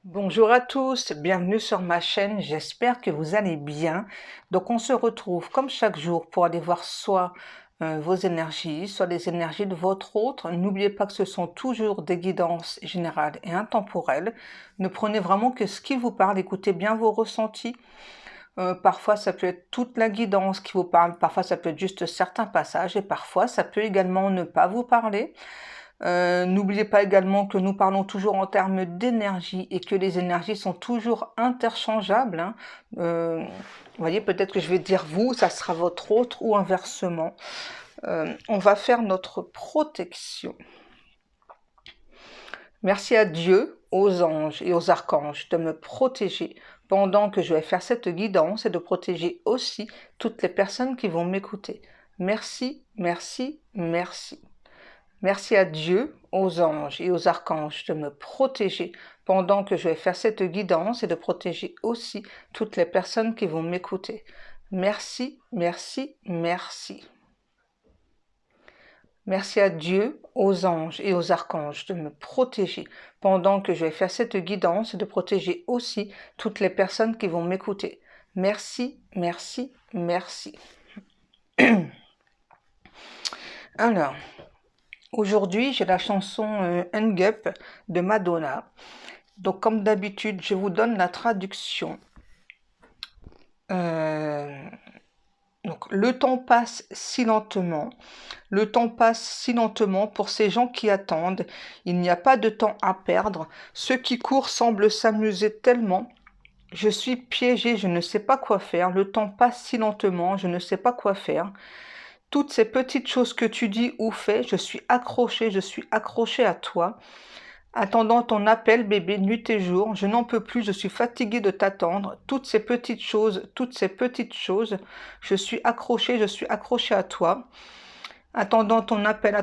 Bonjour à tous, bienvenue sur ma chaîne, j'espère que vous allez bien. Donc on se retrouve comme chaque jour pour aller voir soit vos énergies, soit les énergies de votre autre. N'oubliez pas que ce sont toujours des guidances générales et intemporelles. Ne prenez vraiment que ce qui vous parle, écoutez bien vos ressentis. Parfois ça peut être toute la guidance qui vous parle, parfois ça peut être juste certains passages et parfois ça peut également ne pas vous parler. N'oubliez pas également que nous parlons toujours en termes d'énergie et que les énergies sont toujours interchangeables, hein. Vous voyez, peut-être que je vais dire vous, ça sera votre autre ou inversement. On va faire notre protection. Merci à Dieu, aux anges et aux archanges de me protéger pendant que je vais faire cette guidance et de protéger aussi toutes les personnes qui vont m'écouter. Merci, merci, merci. Merci à Dieu, aux anges et aux archanges de me protéger pendant que je vais faire cette guidance et de protéger aussi toutes les personnes qui vont m'écouter. Merci, merci, merci. Merci à Dieu, aux anges et aux archanges de me protéger pendant que je vais faire cette guidance et de protéger aussi toutes les personnes qui vont m'écouter. Merci, merci, merci. Alors, aujourd'hui, j'ai la chanson Hang Up de Madonna. Donc, comme d'habitude, je vous donne la traduction. Donc, le temps passe si lentement. Le temps passe si lentement pour ces gens qui attendent. Il n'y a pas de temps à perdre. Ceux qui courent semblent s'amuser tellement. Je suis piégée, je ne sais pas quoi faire. Le temps passe si lentement, je ne sais pas quoi faire. Toutes ces petites choses que tu dis ou fais, je suis accrochée à toi. Attendant ton appel, bébé, nuit et jour, je n'en peux plus, je suis fatiguée de t'attendre. Toutes ces petites choses, je suis accrochée à toi. Attendant ton appel,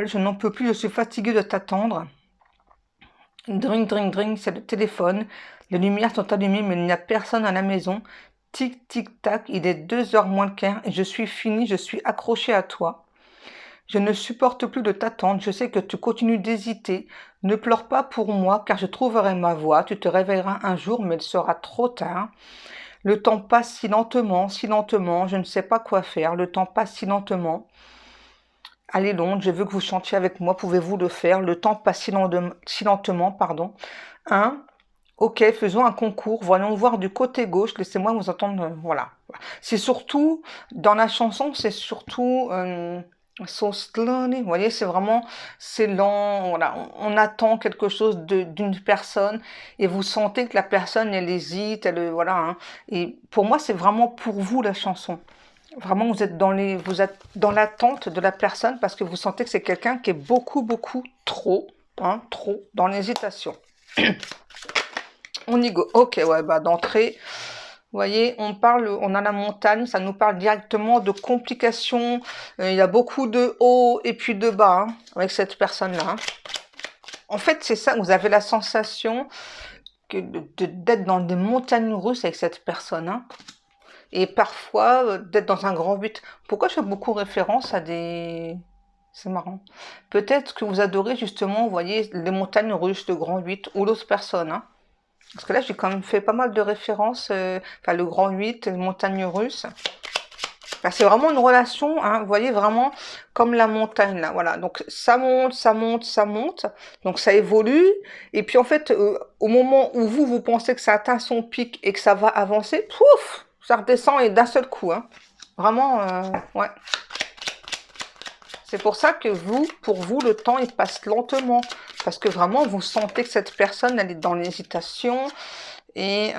je n'en peux plus, je suis fatiguée de t'attendre. Dring, dring, dring, c'est le téléphone. Les lumières sont allumées, mais il n'y a personne à la maison. Tic, tic, tac, il est 2 heures moins le quart et je suis finie, je suis accrochée à toi. Je ne supporte plus de t'attendre, je sais que tu continues d'hésiter. Ne pleure pas pour moi, car je trouverai ma voie. Tu te réveilleras un jour, mais il sera trop tard. Le temps passe si lentement, je ne sais pas quoi faire. Le temps passe si lentement. Allez Londres, je veux que vous chantiez avec moi, pouvez-vous le faire? Le temps passe si lentement, pardon. 1. Ok, faisons un concours, voyons voir du côté gauche, laissez-moi vous entendre, voilà. C'est surtout, dans la chanson, c'est surtout so slowly, vous voyez, c'est vraiment, c'est lent, voilà, on attend quelque chose d'une personne et vous sentez que la personne, elle hésite, voilà, hein. Et pour moi, c'est vraiment pour vous la chanson. Vraiment, vous êtes dans l'attente de la personne parce que vous sentez que c'est quelqu'un qui est beaucoup, beaucoup trop, hein, trop dans l'hésitation. On y go. Ok, ouais, bah d'entrée, vous voyez, on a la montagne, ça nous parle directement de complications. Il y a beaucoup de hauts et puis de bas, hein, avec cette personne-là. En fait, c'est ça, vous avez la sensation d'être dans des montagnes russes avec cette personne, hein. Et parfois, d'être dans un grand but. Pourquoi je fais beaucoup référence à des... C'est marrant. Peut-être que vous adorez justement, vous voyez, les montagnes russes, le grand 8 ou l'autre personne, hein. Parce que là, j'ai quand même fait pas mal de références, enfin le grand 8, les montagnes russes. Enfin, c'est vraiment une relation, hein, vous voyez, vraiment comme la montagne, là, voilà. Donc ça monte, ça monte, ça monte, donc ça évolue. Et puis en fait, au moment où vous pensez que ça atteint son pic et que ça va avancer, pouf, ça redescend et d'un seul coup, hein. Vraiment, ouais. C'est pour ça que pour vous, le temps, il passe lentement. Parce que vraiment, vous sentez que cette personne, elle est dans l'hésitation. Et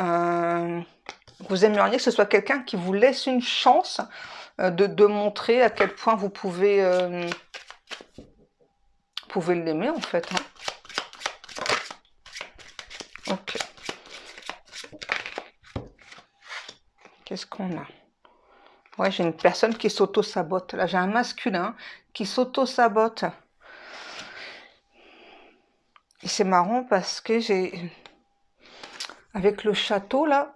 vous aimeriez que ce soit quelqu'un qui vous laisse une chance de montrer à quel point vous pouvez l'aimer, en fait, hein. Ok. Qu'est-ce qu'on a? Ouais, j'ai une personne qui s'auto-sabote. Là, j'ai un masculin qui s'auto-sabote. Et c'est marrant parce que avec le château, là,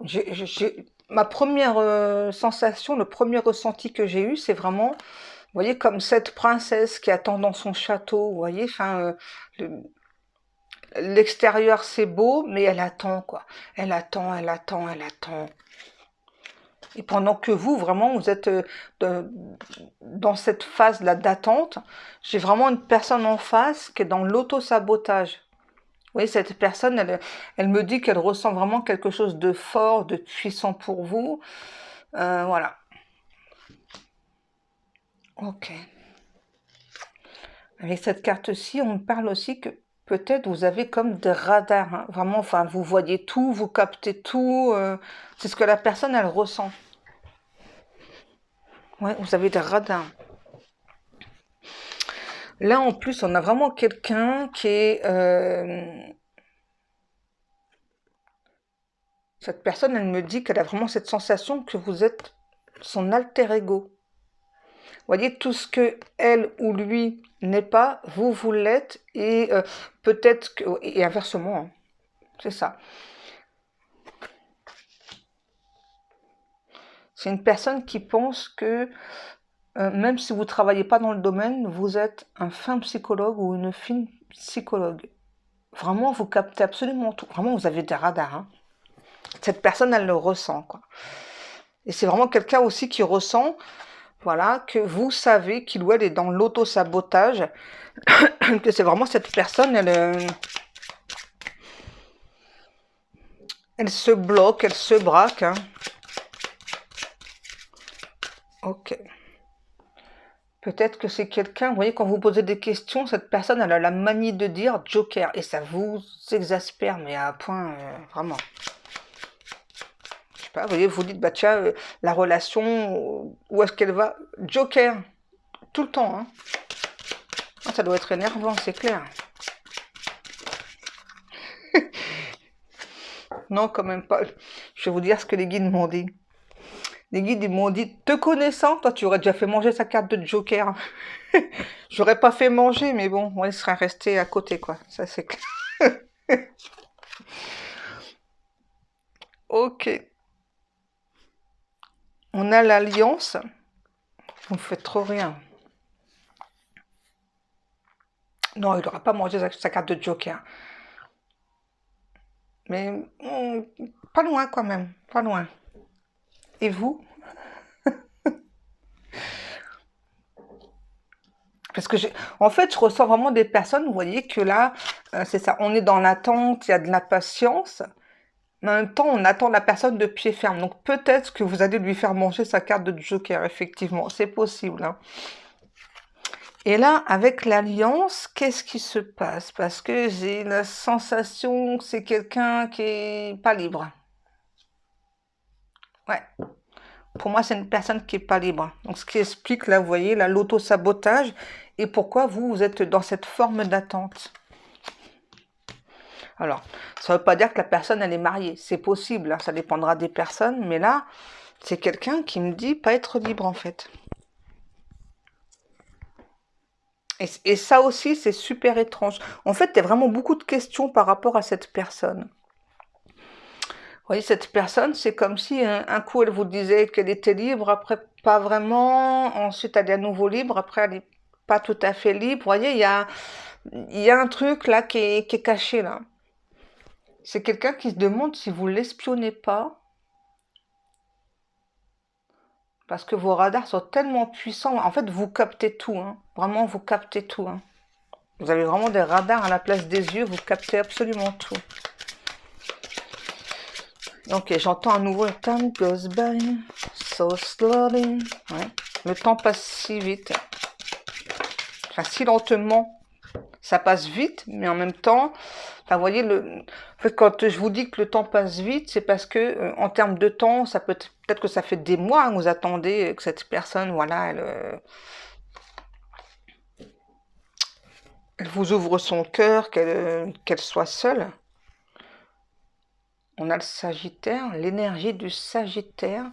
ma première sensation, le premier ressenti que j'ai eu, c'est vraiment, vous voyez, comme cette princesse qui attend dans son château, vous voyez, enfin, l'extérieur c'est beau, mais elle attend quoi. Elle attend, elle attend, elle attend. Et pendant que vous, vraiment, vous êtes dans cette phase-là d'attente, j'ai vraiment une personne en face qui est dans l'auto-sabotage. Vous voyez, cette personne, elle me dit qu'elle ressent vraiment quelque chose de fort, de puissant pour vous. Voilà. Ok. Avec cette carte-ci, on me parle aussi que peut-être vous avez comme des radars. Hein. Vraiment, enfin, vous voyez tout, vous captez tout. C'est ce que la personne, elle ressent. Ouais, vous avez des radars. Là, en plus, on a vraiment quelqu'un qui est... cette personne, elle me dit qu'elle a vraiment cette sensation que vous êtes son alter ego. Vous voyez, tout ce que elle ou lui n'est pas, vous, vous l'êtes. Et peut-être que... Et inversement, hein. C'est ça. C'est une personne qui pense que même si vous ne travaillez pas dans le domaine, vous êtes un fin psychologue ou une fine psychologue. Vraiment, vous captez absolument tout. Vraiment, vous avez des radars. Hein. Cette personne, elle le ressent. Quoi. Et c'est vraiment quelqu'un aussi qui ressent, voilà, que vous savez qu'il ou elle est dans l'auto-sabotage, que c'est vraiment cette personne, elle se bloque, elle se braque. Hein. Ok. Peut-être que c'est quelqu'un, vous voyez, quand vous posez des questions, cette personne, elle a la manie de dire Joker. Et ça vous exaspère, mais à un point, vraiment. Je sais pas, vous voyez, vous dites, bah tiens, la relation, où est-ce qu'elle va? Joker. Tout le temps, hein. Ah, ça doit être énervant, c'est clair. Non, quand même pas. Je vais vous dire ce que les guides m'ont dit. Les guides, ils m'ont dit, te connaissant, toi, tu aurais déjà fait manger sa carte de Joker. J'aurais pas fait manger, mais bon, ouais, il serait resté à côté, quoi. Ça, c'est clair. Ok. On a l'alliance. Vous ne faites trop rien. Non, il n'aura pas mangé sa carte de Joker. Mais pas loin quand même. Pas loin. Et vous? Parce que en fait, je ressens vraiment des personnes, vous voyez que là, c'est ça, on est dans l'attente, il y a de la patience, mais en même temps, on attend la personne de pied ferme. Donc peut-être que vous allez lui faire manger sa carte de Joker, effectivement, c'est possible. Hein. Et là, avec l'alliance, qu'est-ce qui se passe? Parce que j'ai la sensation que c'est quelqu'un qui est pas libre. Ouais. Pour moi, c'est une personne qui est pas libre. Donc, ce qui explique, là, vous voyez, là, l'auto-sabotage et pourquoi vous, vous êtes dans cette forme d'attente. Alors, ça ne veut pas dire que la personne, elle est mariée. C'est possible, hein, ça dépendra des personnes. Mais là, c'est quelqu'un qui me dit pas être libre, en fait. Et ça aussi, c'est super étrange. En fait, il y a vraiment beaucoup de questions par rapport à cette personne. Vous voyez, cette personne, c'est comme si un coup, elle vous disait qu'elle était libre, après, pas vraiment. Ensuite, elle est à nouveau libre, après, elle n'est pas tout à fait libre. Vous voyez, il y a un truc là qui est caché, là. C'est quelqu'un qui se demande si vous l'espionnez pas, parce que vos radars sont tellement puissants. En fait, vous captez tout, hein. Vraiment, vous captez tout, hein. Vous avez vraiment des radars à la place des yeux, vous captez absolument tout. Ok, j'entends à nouveau le time goes by so slowly. Ouais. Le temps passe si vite. Enfin, si lentement. Ça passe vite, mais en même temps, enfin, vous voyez, en fait, quand je vous dis que le temps passe vite, c'est parce que, en termes de temps, ça peut-être que ça fait des mois que vous attendez que cette personne, voilà, elle vous ouvre son cœur, qu'elle soit seule. On a le Sagittaire, l'énergie du Sagittaire,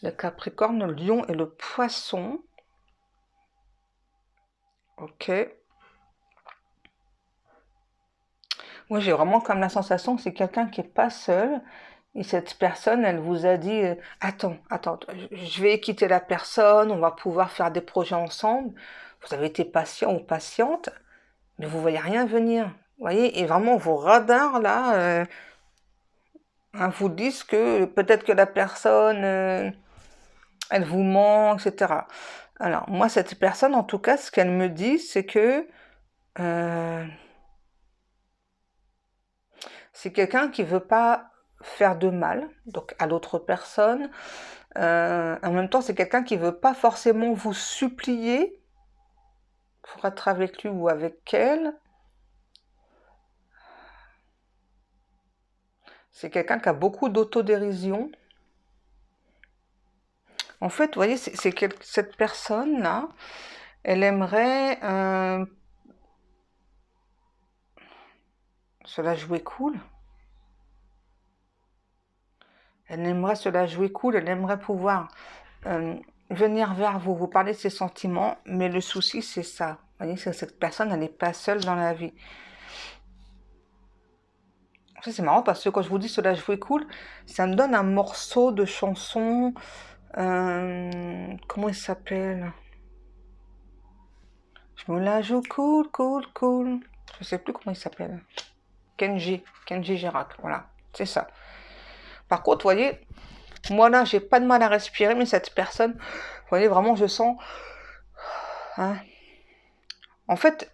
le Capricorne, le Lion et le Poisson. Ok. Moi, j'ai vraiment comme la sensation que c'est quelqu'un qui n'est pas seul. Et cette personne, elle vous a dit, attends, attends, je vais quitter la personne, on va pouvoir faire des projets ensemble. Vous avez été patient ou patiente, mais vous voyez rien venir. Vous voyez, et vraiment vos radars là hein, vous disent que peut-être que la personne, elle vous ment, etc. Alors moi, cette personne, en tout cas, ce qu'elle me dit, c'est que euh, c'est quelqu'un qui veut pas faire de mal, donc à l'autre personne. En même temps, c'est quelqu'un qui veut pas forcément vous supplier pour être avec lui ou avec elle. C'est quelqu'un qui a beaucoup d'autodérision. En fait, vous voyez, cette personne-là, elle aimerait se la jouer cool. Elle aimerait se la jouer cool, elle aimerait pouvoir venir vers vous, vous parler de ses sentiments, mais le souci, c'est ça. Vous voyez, cette personne, elle n'est pas seule dans la vie. Ça, c'est marrant parce que quand je vous dis se la jouer cool, ça me donne un morceau de chanson. Comment il s'appelle? Je me la joue cool, cool, cool. Je sais plus comment il s'appelle. Kenji Girac, voilà, c'est ça. Par contre, vous voyez, moi là, j'ai pas de mal à respirer, mais cette personne, vous voyez, vraiment, je sens... Hein. En fait,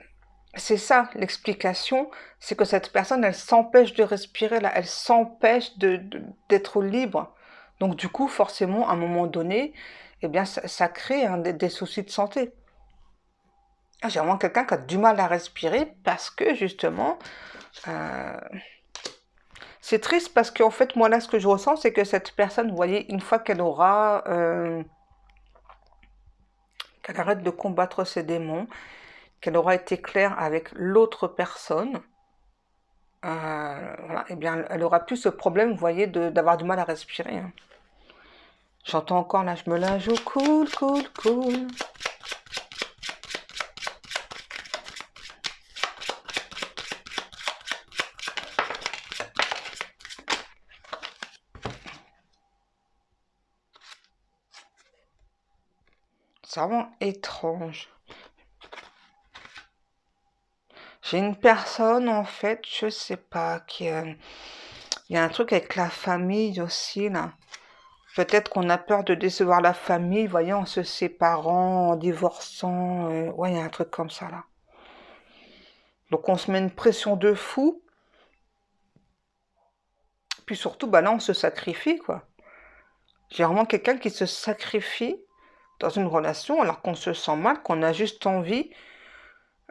c'est ça l'explication, c'est que cette personne, elle s'empêche de respirer, là, elle s'empêche d'être libre. Donc du coup, forcément, à un moment donné, eh bien, ça crée hein, des soucis de santé. J'ai vraiment quelqu'un qui a du mal à respirer parce que justement, euh, c'est triste parce qu'en fait, moi là, ce que je ressens, c'est que cette personne, vous voyez, une fois qu'elle aura, qu'elle arrête de combattre ses démons, qu'elle aura été claire avec l'autre personne, voilà, eh bien, elle aura plus ce problème, vous voyez, d'avoir du mal à respirer. Hein. J'entends encore là, je me la joue cool, cool, cool. C'est vraiment étrange. J'ai une personne, en fait, je sais pas, il y a un truc avec la famille aussi, là. Peut-être qu'on a peur de décevoir la famille, vous voyez, en se séparant, en divorçant. Ouais, il y a un truc comme ça, là. Donc, on se met une pression de fou. Puis surtout, bah là, on se sacrifie, quoi. J'ai vraiment quelqu'un qui se sacrifie dans une relation alors qu'on se sent mal, qu'on a juste envie,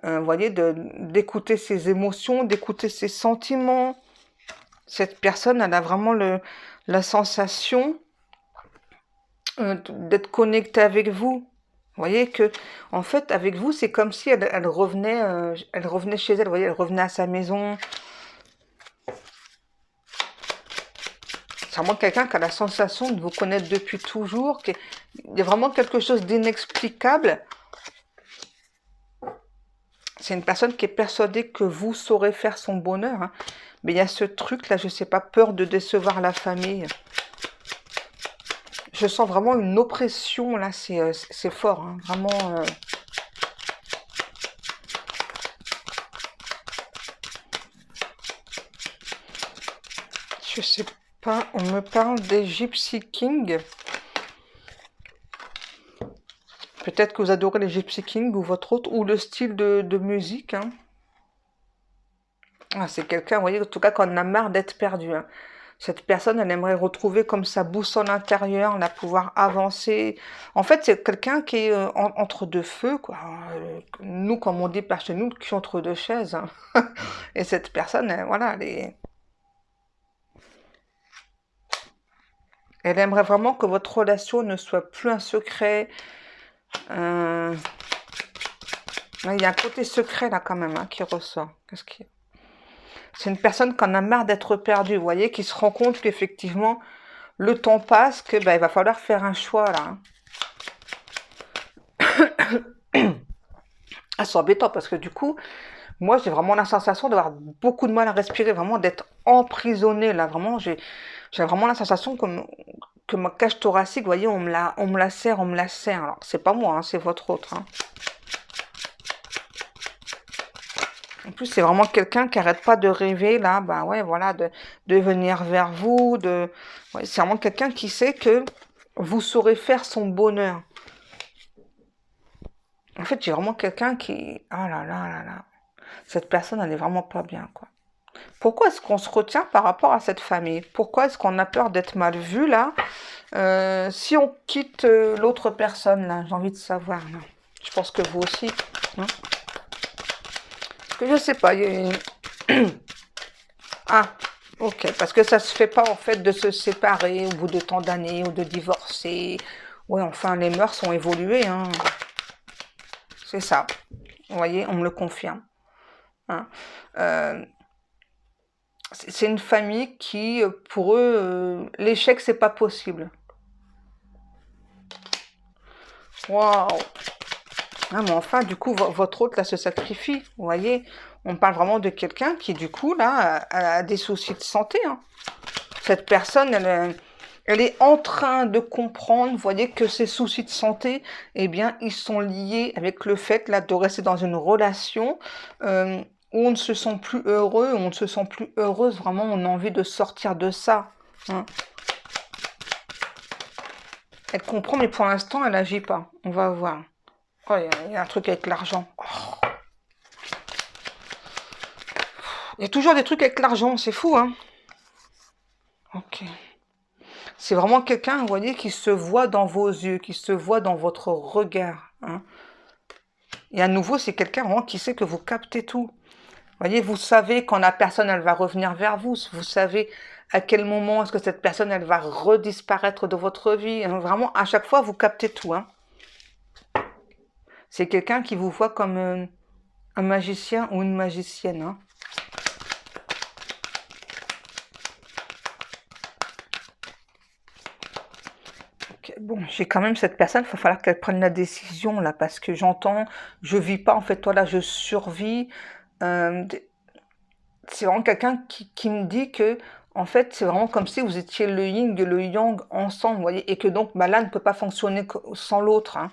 vous voyez, d'écouter ses émotions, d'écouter ses sentiments. Cette personne, elle a vraiment la sensation d'être connectée avec vous. Vous voyez que, en fait, avec vous, c'est comme si elle revenait chez elle. Vous voyez, elle revenait à sa maison. C'est vraiment quelqu'un qui a la sensation de vous connaître depuis toujours. Il y a vraiment quelque chose d'inexplicable. C'est une personne qui est persuadée que vous saurez faire son bonheur. Hein. Mais il y a ce truc là, je sais pas, peur de décevoir la famille. Je sens vraiment une oppression là, c'est fort, hein, vraiment. Je sais pas, on me parle des Gypsy Kings. Peut-être que vous adorez les Gypsy Kings ou votre autre, ou le style de musique. Hein. Ah, c'est quelqu'un, vous voyez, en tout cas, qu'on a marre d'être perdu. Hein. Cette personne, elle aimerait retrouver comme sa boussole intérieure, la pouvoir avancer. En fait, c'est quelqu'un qui est entre deux feux, quoi. Nous, comme on dit par chez nous, qui entre deux chaises. Hein. Et cette personne, voilà, elle aimerait vraiment que votre relation ne soit plus un secret. Il y a un côté secret là quand même hein, qui ressort. C'est une personne qui en a marre d'être perdue, vous voyez, qui se rend compte qu'effectivement, le temps passe, que il va falloir faire un choix là. Ah, c'est embêtant parce que du coup, moi j'ai vraiment la sensation d'avoir beaucoup de mal à respirer, vraiment d'être emprisonnée là. Vraiment, j'ai vraiment la sensation que ma cage thoracique, vous voyez, on me la serre, on me la serre. Alors, c'est pas moi, hein, c'est votre autre. Hein. En plus, c'est vraiment quelqu'un qui arrête pas de rêver, là, bah ouais, voilà, de venir vers vous, ouais, c'est vraiment quelqu'un qui sait que vous saurez faire son bonheur. En fait, j'ai vraiment quelqu'un qui, ah là là là là, cette personne, elle est vraiment pas bien, quoi. Pourquoi est-ce qu'on se retient par rapport à cette famille? Pourquoi est-ce qu'on a peur d'être mal vu, là? Si on quitte l'autre personne, là, j'ai envie de savoir, là. Je pense que vous aussi, hein. Parce que je sais pas, Ah, ok, parce que ça se fait pas en fait de se séparer au bout de tant d'années ou de divorcer. Ouais, enfin, les mœurs ont évolué, hein. C'est ça. Vous voyez, on me le confirme, hein. Euh, c'est une famille qui, pour eux, l'échec, c'est pas possible. Waouh! Ah, mais enfin, du coup, votre hôte, là, se sacrifie. Vous voyez, on parle vraiment de quelqu'un qui, du coup, là, a des soucis de santé, hein. Cette personne, elle est en train de comprendre, vous voyez, que ses soucis de santé, eh bien, ils sont liés avec le fait, là, de rester dans une relation euh, où on ne se sent plus heureux, où on ne se sent plus heureuse. Vraiment, on a envie de sortir de ça, hein. Elle comprend, mais pour l'instant, elle n'agit pas. On va voir. Oh, il y a un truc avec l'argent. Oh, il y a toujours des trucs avec l'argent, c'est fou, hein. Ok. C'est vraiment quelqu'un, vous voyez, qui se voit dans vos yeux, qui se voit dans votre regard, hein. Et à nouveau, c'est quelqu'un vraiment qui sait que vous captez tout. Vous voyez, vous savez quand la personne, elle va revenir vers vous. Vous savez à quel moment est-ce que cette personne, elle va redisparaître de votre vie. Vraiment, à chaque fois, vous captez tout, hein. C'est quelqu'un qui vous voit comme un magicien ou une magicienne, hein. Ok, bon, j'ai quand même cette personne, il va falloir qu'elle prenne la décision, là, parce que j'entends, je vis pas, en fait, toi, là, je survis. Euh, c'est vraiment quelqu'un qui me dit que, en fait, c'est vraiment comme si vous étiez le yin et le yang ensemble, vous voyez, et que donc, bah, l'un ne peut pas fonctionner sans l'autre, hein.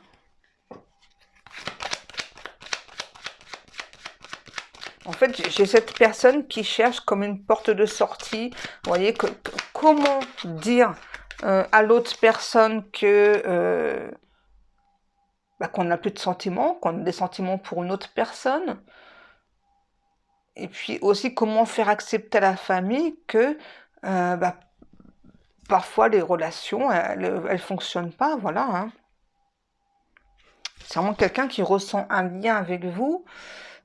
En fait, j'ai cette personne qui cherche comme une porte de sortie, vous voyez, comment dire à l'autre personne que bah, qu'on n'a plus de sentiments, qu'on a des sentiments pour une autre personne, et puis aussi comment faire accepter à la famille que bah, parfois les relations, elles fonctionnent pas, voilà, hein. C'est vraiment quelqu'un qui ressent un lien avec vous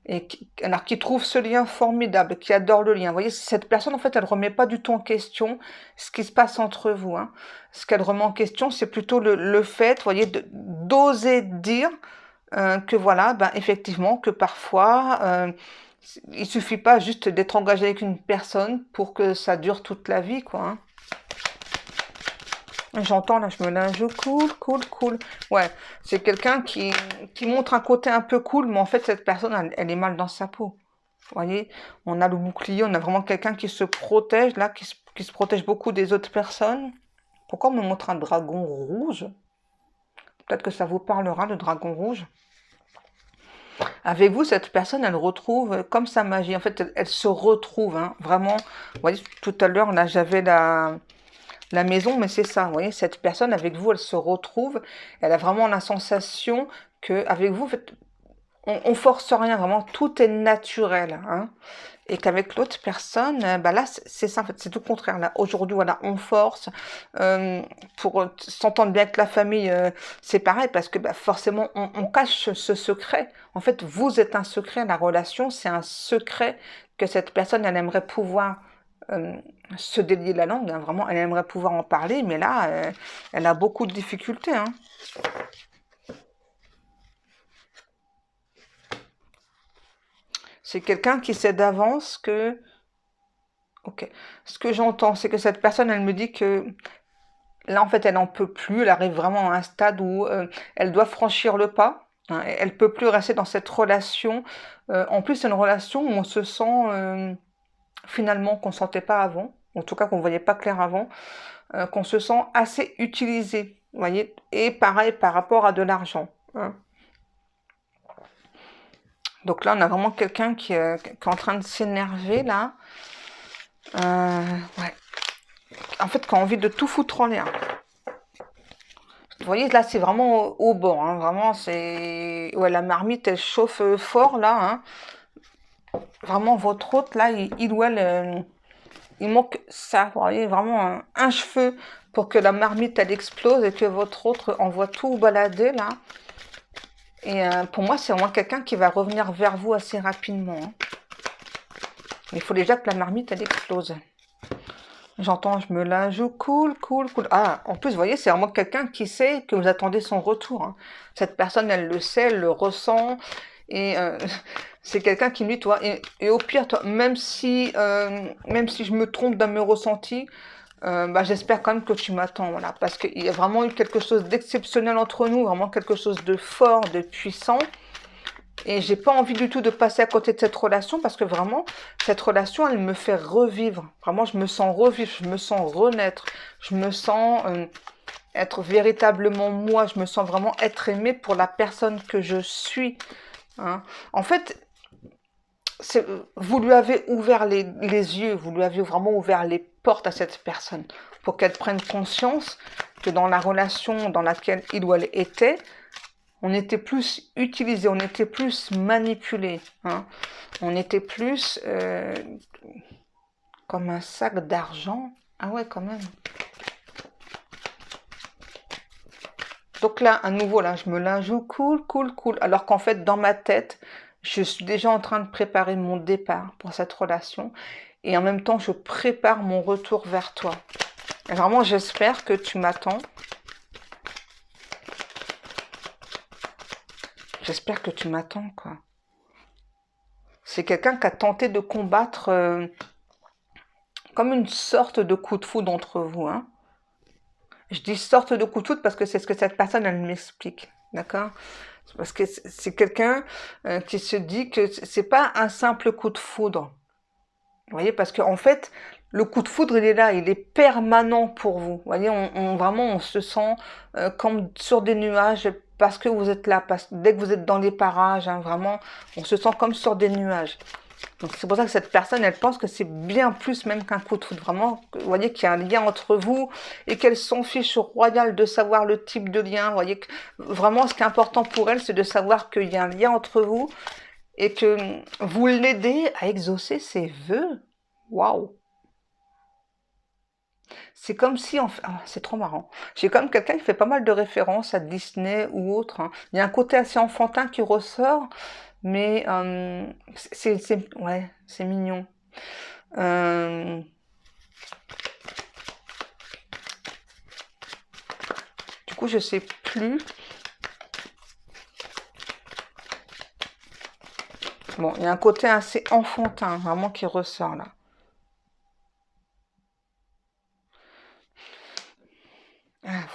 et alors qui trouve ce lien formidable, qui adore le lien. Vous voyez, cette personne, en fait, elle remet pas du tout en question ce qui se passe entre vous, hein. Ce qu'elle remet en question, c'est plutôt le fait, vous voyez, d'oser dire que voilà, ben effectivement, que parfois, il suffit pas juste d'être engagé avec une personne pour que ça dure toute la vie, quoi, hein. J'entends là, je me linge cool, cool, cool. Ouais, c'est quelqu'un qui montre un côté un peu cool, mais en fait, cette personne, elle est mal dans sa peau. Vous voyez, on a le bouclier, on a vraiment quelqu'un qui se protège, là, qui se protège beaucoup des autres personnes. Pourquoi on me montre un dragon rouge? Peut-être que ça vous parlera, le dragon rouge. Avec vous, cette personne, elle retrouve comme sa magie. En fait, elle se retrouve, hein, vraiment. Vous voyez, tout à l'heure, là, j'avais la maison, mais c'est ça, vous voyez, cette personne avec vous, elle se retrouve, elle a vraiment la sensation que avec vous, en fait, on force rien, vraiment, tout est naturel, hein. Et qu'avec l'autre personne, bah là, c'est ça, en fait, c'est tout le contraire. Là, aujourd'hui, voilà, on force pour s'entendre bien avec la famille, c'est pareil, parce que bah, forcément, on cache ce secret. En fait, vous êtes un secret, la relation, c'est un secret que cette personne, elle aimerait pouvoir euh, se délier la langue, hein, vraiment, elle aimerait pouvoir en parler, mais là, elle a beaucoup de difficultés, hein. C'est quelqu'un qui sait d'avance que, ok, ce que j'entends, c'est que cette personne, elle me dit que là, en fait, elle n'en peut plus, elle arrive vraiment à un stade où elle doit franchir le pas, hein, elle peut plus rester dans cette relation. En plus, c'est une relation où on se sent finalement qu'on ne sentait pas avant, en tout cas qu'on ne voyait pas clair avant, qu'on se sent assez utilisé, vous voyez, et pareil par rapport à de l'argent, hein. Donc là, on a vraiment quelqu'un qui est en train de s'énerver, là. Ouais. En fait, qui a envie de tout foutre en l'air. Vous voyez, là, c'est vraiment au bord. Hein. Vraiment, c'est... Ouais, la marmite, elle chauffe fort, là. Hein. Vraiment, votre hôte, là, il ou elle... il manque ça, vous voyez, vraiment un cheveu pour que la marmite, elle explose et que votre autre envoie tout balader, là. Et pour moi, c'est vraiment quelqu'un qui va revenir vers vous assez rapidement. Hein. Il faut déjà que la marmite, elle explose. J'entends, je me la joue, cool. Ah, en plus, vous voyez, c'est vraiment quelqu'un qui sait que vous attendez son retour. Hein. Cette personne, elle le sait, elle le ressent. Et c'est quelqu'un qui me dit, toi, et au pire, toi, même si je me trompe dans mes ressentis, bah, j'espère quand même que tu m'attends, voilà. Parce qu'il y a vraiment eu quelque chose d'exceptionnel entre nous, vraiment quelque chose de fort, de puissant. Et j'ai pas envie du tout de passer à côté de cette relation parce que vraiment, cette relation, elle me fait revivre. Vraiment, je me sens revivre, je me sens renaître, je me sens être véritablement moi, je me sens vraiment être aimée pour la personne que je suis. Hein. En fait, vous lui avez ouvert les yeux, vous lui avez vraiment ouvert les portes à cette personne pour qu'elle prenne conscience que dans la relation dans laquelle il ou elle était, on était plus utilisé, on était plus manipulé, hein. On était plus comme un sac d'argent. Ah ouais, quand même. Donc là, à nouveau, là, je me la joue cool. Alors qu'en fait, dans ma tête, je suis déjà en train de préparer mon départ pour cette relation. Et en même temps, je prépare mon retour vers toi. Et vraiment, j'espère que tu m'attends. J'espère que tu m'attends, quoi. C'est quelqu'un qui a tenté de combattre comme une sorte de coup de foudre entre vous. Hein. Je dis sorte de coup de foudre parce que c'est ce que cette personne, elle m'explique. D'accord? Parce que c'est quelqu'un qui se dit que c'est pas un simple coup de foudre. Vous voyez, parce qu'en fait, le coup de foudre, il est là, il est permanent pour vous. Vous voyez, vraiment, on se sent comme sur des nuages parce que vous êtes là. Dès que vous êtes dans les parages, hein, vraiment, on se sent comme sur des nuages. Donc c'est pour ça que cette personne, elle pense que c'est bien plus même qu'un coup de foudre. Vraiment, vous voyez qu'il y a un lien entre vous et qu'elle s'en fiche royale de savoir le type de lien. Vous voyez que vraiment, ce qui est important pour elle, c'est de savoir qu'il y a un lien entre vous et que vous l'aidez à exaucer ses vœux. Waouh! C'est comme si, c'est trop marrant. J'ai comme quelqu'un qui fait pas mal de références à Disney ou autre. Hein. Il y a un côté assez enfantin qui ressort, mais ouais, c'est mignon. Euh, du coup, je sais plus. Bon, il y a un côté assez enfantin, vraiment, qui ressort là.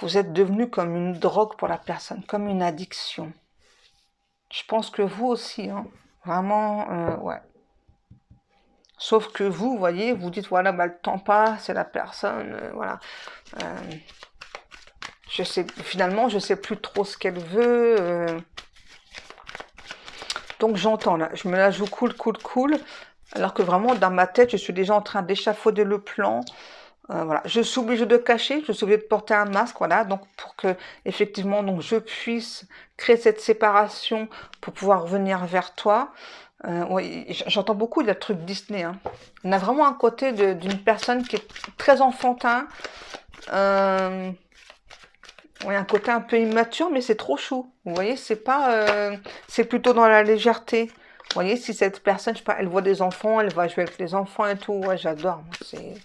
Vous êtes devenu comme une drogue pour la personne, comme une addiction. Je pense que vous aussi, hein. Vraiment, ouais. Sauf que vous voyez, vous dites, voilà, bah, le temps passe, c'est la personne, voilà. Finalement, je sais plus trop ce qu'elle veut. Donc j'entends là, je me la joue cool. Alors que vraiment, dans ma tête, je suis déjà en train d'échafauder le plan. Voilà, je suis obligée de cacher, je suis obligée de porter un masque, voilà, donc pour que effectivement donc je puisse créer cette séparation pour pouvoir revenir vers toi. Oui, j'entends beaucoup le truc Disney. Hein. On a vraiment un côté d'une personne qui est très enfantin. Oui, un côté un peu immature, mais c'est trop chou. Vous voyez, c'est pas, c'est plutôt dans la légèreté. Vous voyez, si cette personne, je sais pas, elle voit des enfants, elle va jouer avec les enfants et tout. Ouais, j'adore. C'est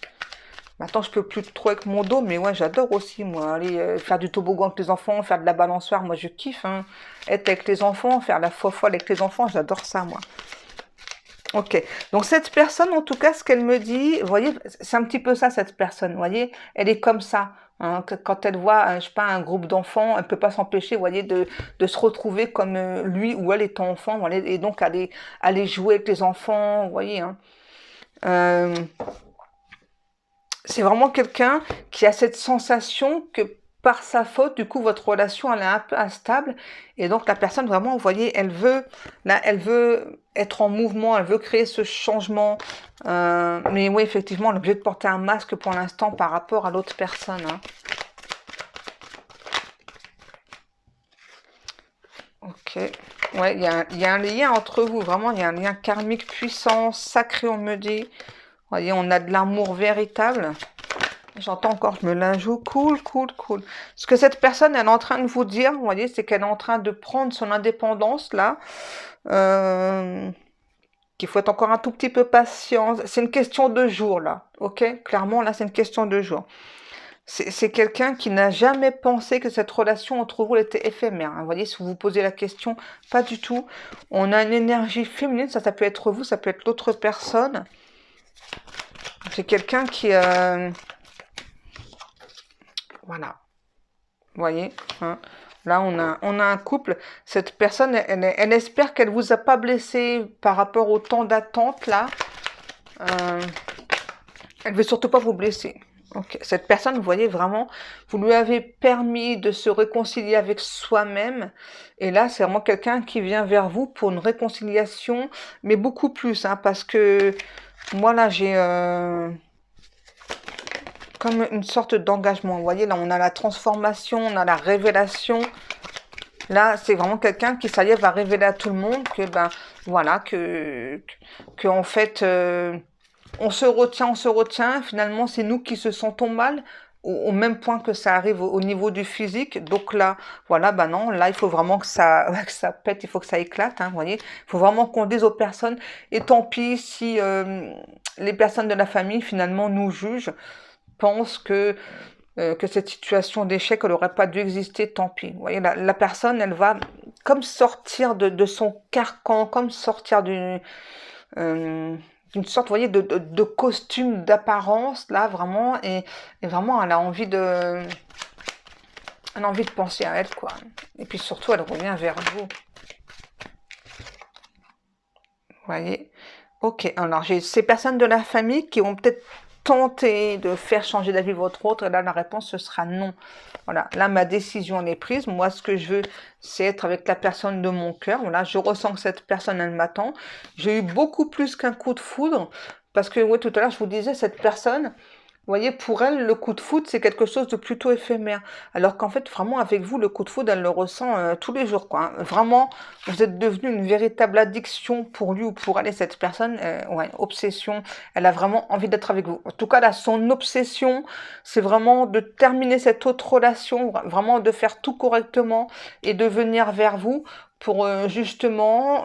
Maintenant, je peux plus trop avec mon dos, mais ouais, j'adore aussi, moi. Aller faire du toboggan avec les enfants, faire de la balançoire, moi, je kiffe. Hein. Être avec les enfants, faire la fofolle avec les enfants, j'adore ça, moi. Ok. Donc, cette personne, en tout cas, ce qu'elle me dit, vous voyez, c'est un petit peu ça, cette personne. Vous voyez, elle est comme ça. Hein, quand elle voit, je sais pas, un groupe d'enfants, elle peut pas s'empêcher, vous voyez, de se retrouver comme lui ou elle étant enfant, voilà, et donc aller jouer avec les enfants, vous voyez. Hein. C'est vraiment quelqu'un qui a cette sensation que par sa faute, du coup, votre relation, elle est un peu instable. Et donc, la personne, vraiment, vous voyez, là, elle veut être en mouvement, elle veut créer ce changement. Mais oui, effectivement, on est obligé de porter un masque pour l'instant par rapport à l'autre personne, hein. Ok. Ouais, il y a un lien entre vous, vraiment, il y a un lien karmique puissant, sacré, on me dit. Vous voyez, on a de l'amour véritable. J'entends encore, je me la joue, cool, cool, cool. Ce que cette personne, elle est en train de vous dire, vous voyez, c'est qu'elle est en train de prendre son indépendance, là. Euh, qu'il faut être encore un tout petit peu patient. C'est une question de jour, là. Ok? Clairement, là, c'est une question de jour. C'est quelqu'un qui n'a jamais pensé que cette relation entre vous était éphémère, hein. Vous voyez, si vous vous posez la question, pas du tout. On a une énergie féminine, ça peut être vous, ça peut être l'autre personne. C'est quelqu'un qui... voilà. Vous voyez, hein. Là, on a un couple. Cette personne, elle espère qu'elle vous a pas blessé par rapport au temps d'attente, là. Euh, elle veut surtout pas vous blesser. Ok. Cette personne, vous voyez, vraiment, vous lui avez permis de se réconcilier avec soi-même. Et là, c'est vraiment quelqu'un qui vient vers vous pour une réconciliation, mais beaucoup plus, hein, parce que moi, là, j'ai... comme une sorte d'engagement. Vous voyez, là, on a la transformation, on a la révélation. Là, c'est vraiment quelqu'un qui, ça y est, va révéler à tout le monde que, ben, voilà, que en fait, on se retient. Finalement, c'est nous qui se sentons mal, au même point que ça arrive au niveau du physique. Donc là, voilà, ben non, là, il faut vraiment que ça, que ça pète, il faut que ça éclate, hein, vous voyez. Il faut vraiment qu'on dise aux personnes, et tant pis si les personnes de la famille, finalement, nous jugent, pensent que cette situation d'échec, elle n'aurait pas dû exister, tant pis. Vous voyez, la personne, elle va comme sortir de son carcan, comme sortir d'une sorte, vous voyez, de costume d'apparence, là, vraiment, et vraiment, elle a envie de penser à elle, quoi. Et puis surtout, elle revient vers vous. Vous voyez? Ok, alors j'ai ces personnes de la famille qui vont peut-être tenter de faire changer d'avis votre autre, et là la réponse ce sera non. Voilà, là ma décision elle est prise. Moi ce que je veux c'est être avec la personne de mon cœur. Voilà, je ressens que cette personne elle m'attend. J'ai eu beaucoup plus qu'un coup de foudre parce que ouais, tout à l'heure je vous disais cette personne. Vous voyez, pour elle, le coup de foudre, c'est quelque chose de plutôt éphémère. Alors qu'en fait, vraiment, avec vous, le coup de foudre, elle le ressent tous les jours, quoi, hein. Vraiment, vous êtes devenu une véritable addiction pour lui ou pour elle et cette personne. Ouais, obsession. Elle a vraiment envie d'être avec vous. En tout cas, là, son obsession, c'est vraiment de terminer cette autre relation, vraiment de faire tout correctement et de venir vers vous pour justement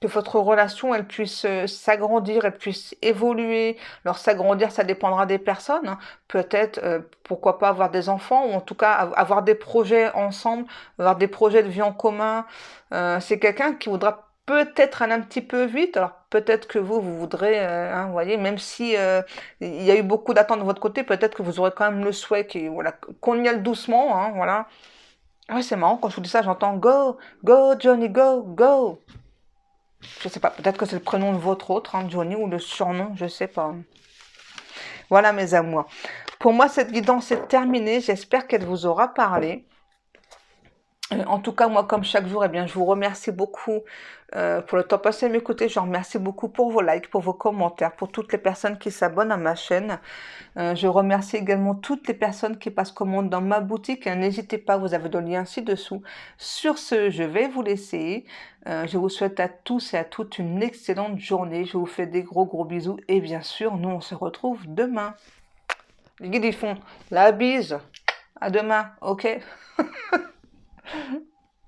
que votre relation, elle puisse s'agrandir, elle puisse évoluer. Alors s'agrandir, ça dépendra des personnes, hein. Peut-être, pourquoi pas avoir des enfants, ou en tout cas avoir des projets ensemble, avoir des projets de vie en commun. C'est quelqu'un qui voudra peut-être aller un petit peu vite. Alors peut-être que vous voudrez, hein, vous voyez, même si il y a eu beaucoup d'attentes de votre côté, peut-être que vous aurez quand même le souhait voilà, qu'on y aille doucement, hein, voilà. Ouais, c'est marrant, quand je vous dis ça, j'entends go, go Johnny, go, go. Je sais pas, peut-être que c'est le prénom de votre autre, hein, Johnny, ou le surnom, je sais pas. Voilà mes amours. Pour moi, cette guidance est terminée. J'espère qu'elle vous aura parlé. En tout cas, moi, comme chaque jour, eh bien, je vous remercie beaucoup pour le temps passé à m'écouter. Je vous remercie beaucoup pour vos likes, pour vos commentaires, pour toutes les personnes qui s'abonnent à ma chaîne. Je remercie également toutes les personnes qui passent commande dans ma boutique. N'hésitez pas, vous avez le lien ci-dessous. Sur ce, je vais vous laisser. Je vous souhaite à tous et à toutes une excellente journée. Je vous fais des gros gros bisous. Et bien sûr, nous, on se retrouve demain. Les guides, ils font la bise. À demain, ok?